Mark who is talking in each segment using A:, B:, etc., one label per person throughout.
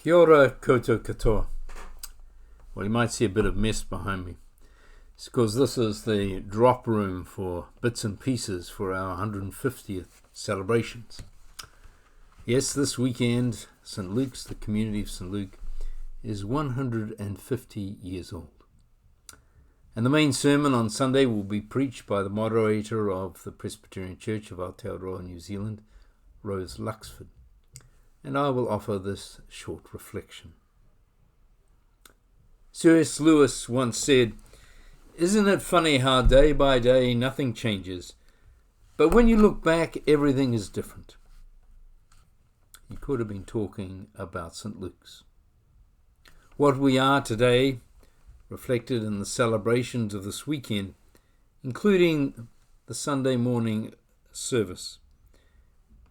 A: Kia ora koutou katoa. Well, you might see a bit of mess behind me. It's because this is the drop room for bits and pieces for our 150th celebrations. Yes, this weekend, St. Luke's, the community of St. Luke, is 150 years old. And the main sermon on Sunday will be preached by the moderator of the Presbyterian Church of Aotearoa, New Zealand, Rose Luxford. And I will offer this short reflection. C.S. Lewis once said, "Isn't it funny how day by day nothing changes, but when you look back, everything is different?" He could have been talking about St. Luke's. What we are today, reflected in the celebrations of this weekend, including the Sunday morning service,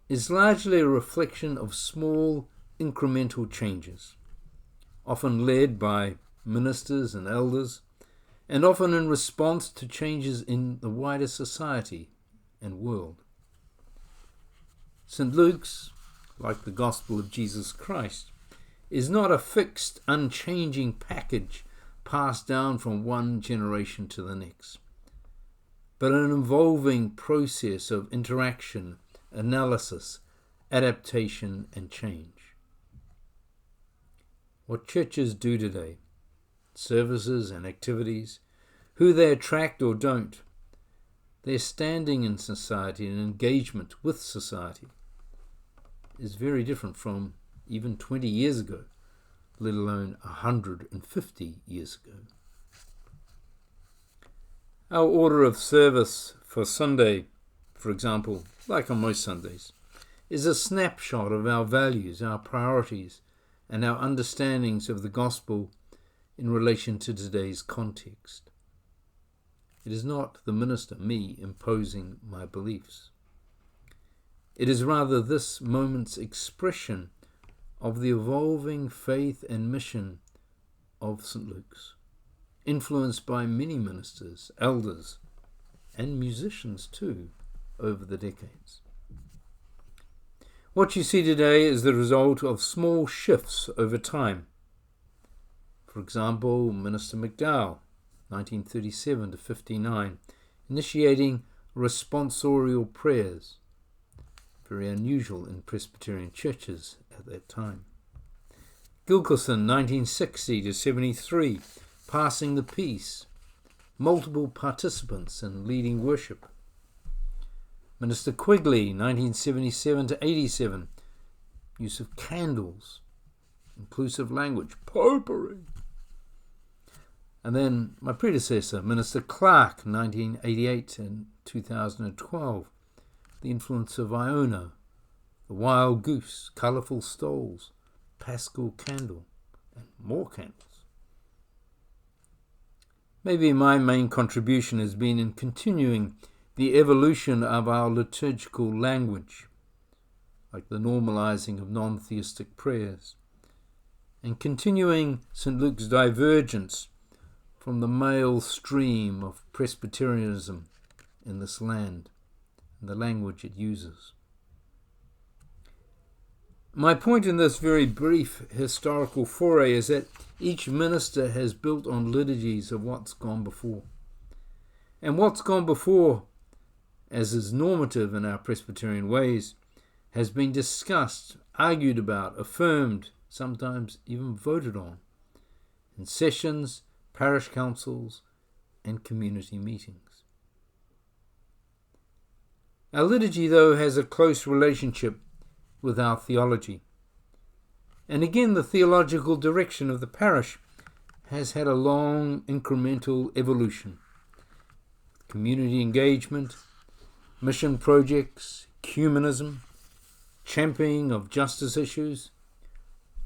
A: is largely a reflection of small incremental changes, often led by ministers and elders, and often in response to changes in the wider society and world. St. Luke's, like the Gospel of Jesus Christ, is not a fixed, unchanging package passed down from one generation to the next, but an evolving process of interaction, analysis, adaptation, and change. What churches do today, services and activities, who they attract or don't, their standing in society and engagement with society is very different from even 20 years ago, let alone 150 years ago. Our order of service for Sunday, for example, like on most Sundays, is a snapshot of our values, our priorities, and our understandings of the gospel in relation to today's context. It is not the minister, me, imposing my beliefs. It is rather this moment's expression of the evolving faith and mission of St. Luke's, influenced by many ministers, elders, and musicians too, over the decades. What you see today is the result of small shifts over time. For example, Minister McDowell, 1937 to 59, initiating responsorial prayers, very unusual in Presbyterian churches at that time. Gilkerson, 1960 to 73, passing the peace, multiple participants and leading worship. Minister Quigley, 1977 to 87, use of candles, inclusive language, popery. And then my predecessor, Minister Clark, 1988 and 2012, the influence of Iona, the wild goose, colourful stoles, Paschal candle, and more candles. Maybe my main contribution has been in continuing the evolution of our liturgical language, like the normalizing of non-theistic prayers, and continuing St. Luke's divergence from the male stream of Presbyterianism in this land and the language it uses. My point in this very brief historical foray is that each minister has built on liturgies of what's gone before. And what's gone before, as is normative in our Presbyterian ways, has been discussed, argued about, affirmed, sometimes even voted on, in sessions, parish councils, and community meetings. Our liturgy, though, has a close relationship with our theology. And again, the theological direction of the parish has had a long incremental evolution. Community engagement, mission projects, ecumenism, championing of justice issues,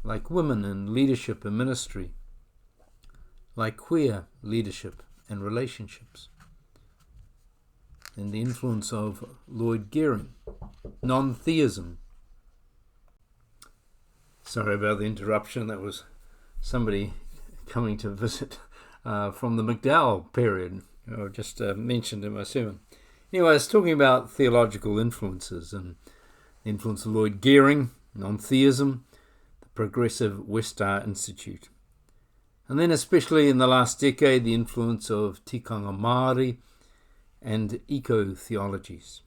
A: like women in leadership and ministry, like queer leadership and relationships, and the influence of Lloyd Gearing, non-theism. Sorry about the interruption, that was somebody coming to visit from the McDowell period, I just mentioned in my sermon. Anyway, I was talking about theological influences and the influence of Lloyd Gearing, non-theism, the progressive Westar Institute. And then especially in the last decade, the influence of tikanga Māori and eco-theologies.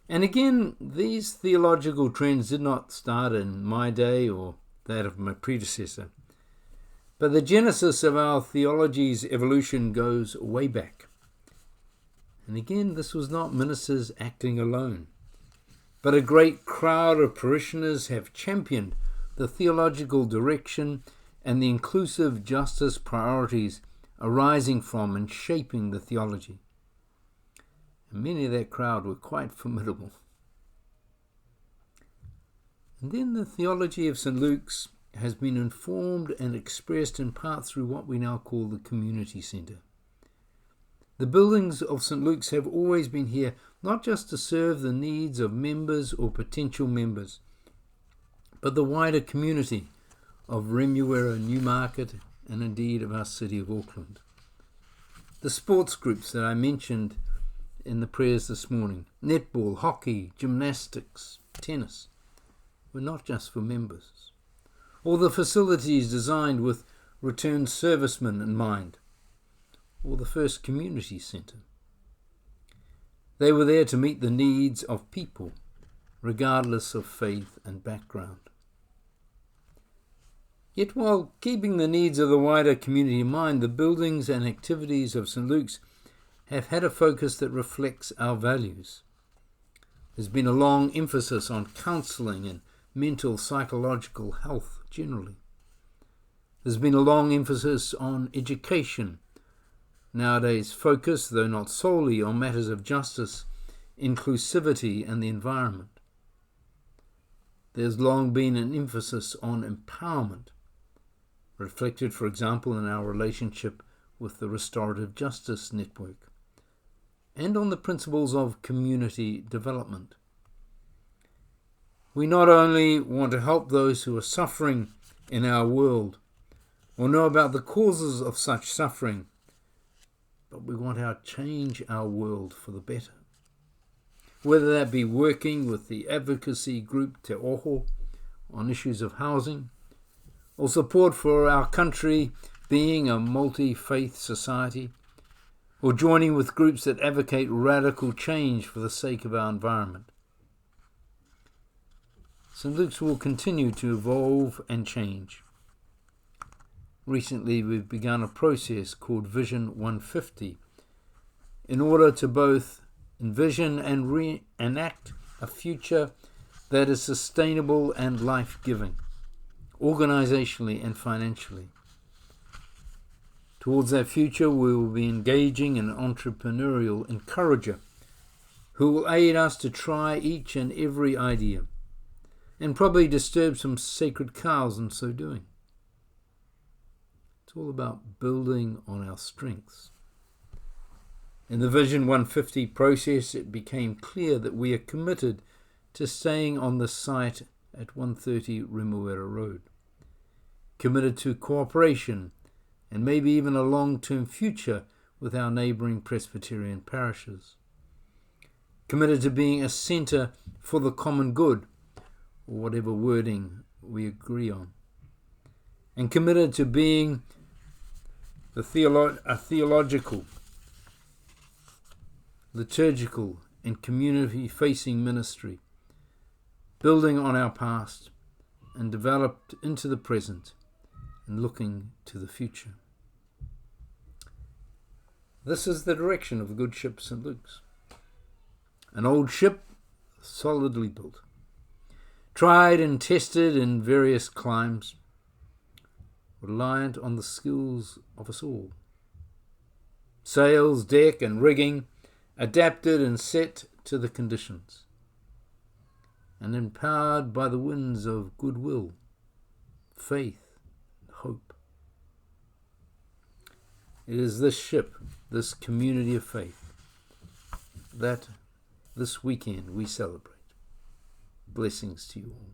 A: And again, these theological trends did not start in my day or that of my predecessor, but the genesis of our theology's evolution goes way back. And again, this was not ministers acting alone, but a great crowd of parishioners have championed the theological direction and the inclusive justice priorities arising from and shaping the theology. And many of that crowd were quite formidable. And then the theology of St. Luke's has been informed and expressed in part through what we now call the community centre. The buildings of St. Luke's have always been here, not just to serve the needs of members or potential members, but the wider community of Remuera, Newmarket, and indeed of our city of Auckland. The sports groups that I mentioned in the prayers this morning, netball, hockey, gymnastics, tennis, were not just for members. Or the facilities designed with returned servicemen in mind, or the first community centre. They were there to meet the needs of people, regardless of faith and background. Yet while keeping the needs of the wider community in mind, the buildings and activities of St. Luke's have had a focus that reflects our values. There's been a long emphasis on counselling and mental psychological health generally. There's been a long emphasis on education, nowadays focused, though not solely, on matters of justice, inclusivity and the environment. There's long been an emphasis on empowerment, reflected, for example, in our relationship with the Restorative Justice Network, and on the principles of community development. We not only want to help those who are suffering in our world, or know about the causes of such suffering, but we want to change our world for the better. Whether that be working with the advocacy group Te Oho on issues of housing, or support for our country being a multi-faith society, or joining with groups that advocate radical change for the sake of our environment. St. Luke's will continue to evolve and change. Recently, we've begun a process called Vision 150 in order to both envision and reenact a future that is sustainable and life-giving, organisationally and financially. Towards that future, we will be engaging an entrepreneurial encourager who will aid us to try each and every idea and probably disturb some sacred cows in so doing. It's all about building on our strengths. In the Vision 150 process, it became clear that we are committed to staying on the site at 130 Remuera Road, committed to cooperation and maybe even a long-term future with our neighbouring Presbyterian parishes, committed to being a centre for the common good, or whatever wording we agree on, and committed to being a theological, liturgical and community-facing ministry, building on our past and developed into the present and looking to the future. This is the direction of the good ship St. Luke's. An old ship, solidly built, tried and tested in various climes, reliant on the skills of us all. Sails, deck and rigging, adapted and set to the conditions, and empowered by the winds of goodwill, faith, and hope. It is this ship, this community of faith, that this weekend we celebrate. Blessings to you all.